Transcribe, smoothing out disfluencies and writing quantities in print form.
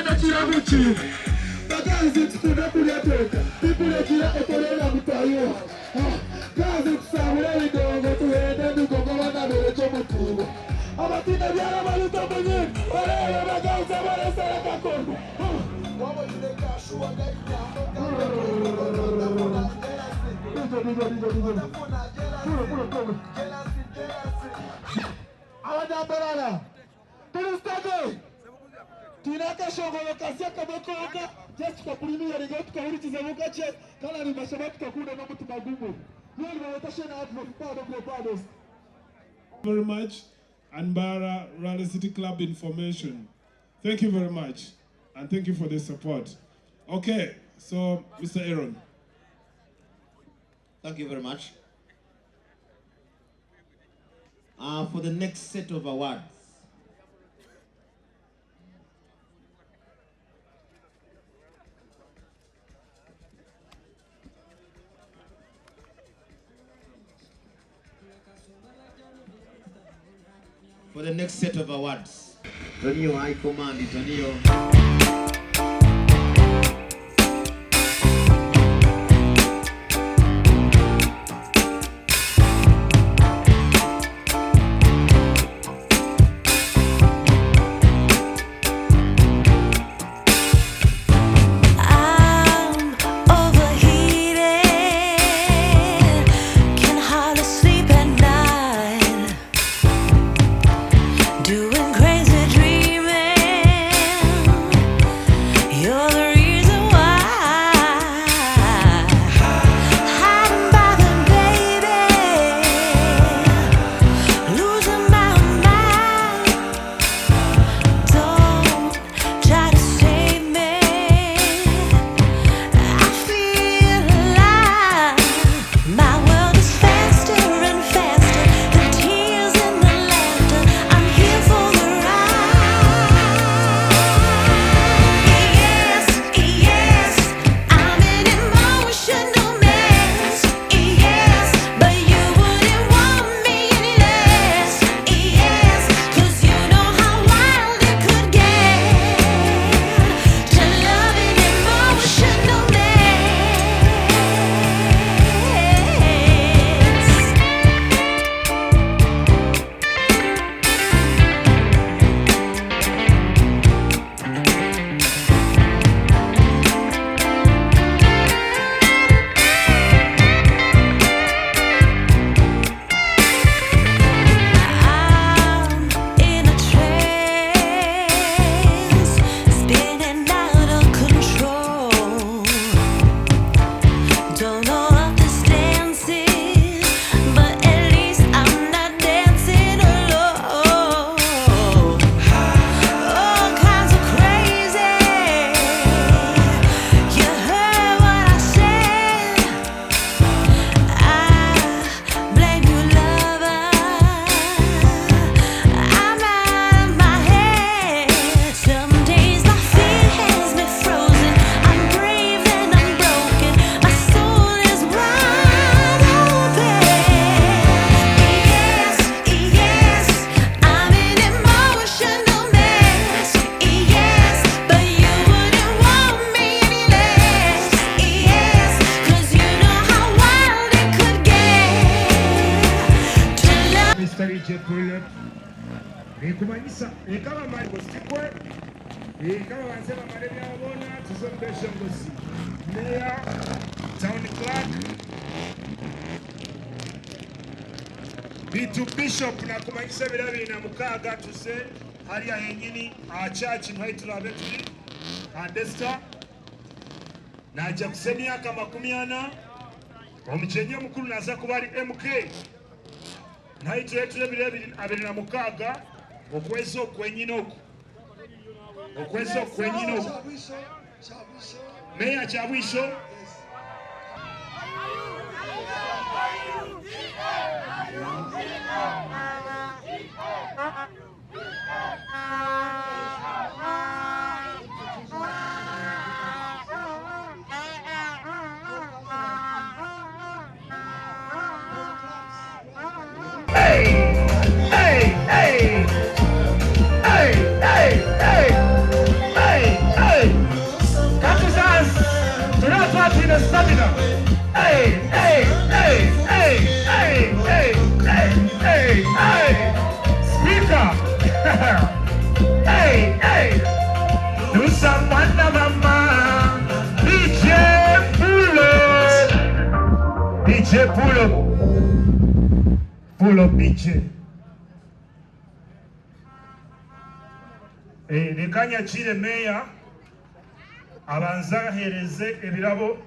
Uganda kiramuki. Bagazi tukunda kulya toka. People ekira okolera mutayo. Gazi kusabula bidongo tuwende dugogo banabere chomutugo. Abatina byala baluta munye. Olele bagazi abalesera kakondo. Wabo yuleka shuwa gaita. Mbarara. Tulistage. Tinaka shongolo kasia kabokoka. Just kupulimia rigo tukahurikiza mukache. Kana ni mashabiki tukakunda na mtu magumu. Yeye anatashana advocate. Very much. And Mbarara Rally City Club information. Thank you very much. And thank you for the support. Okay, so Mr. Aaron. Thank you very much. For the next set of awards, the new High Command is a new. Kumanyisa ikaba mali sikwe ikaba wanasema madeni ya bona tuzombesha ngosi Mayor Town Clerk bitu Bishop na kumanyisa birabi na mukaga tuse hariya yenyini church ntwayitula betuli Andesta naja kusenia kama 10 omuchenye mukuru naza kubali MK ntwayitula birabi abiri na mukaga okwezo kwenyino Meya Chabwisho the stamina. Hey, hey, hey, hey, hey, hey, hey, hey, hey. Speaker. Hey, hey. Do some wonder mama. DJ Pull-up. DJ Pull-up. Pull-up DJ. Nekanya chile meya abanza hereze ebirabo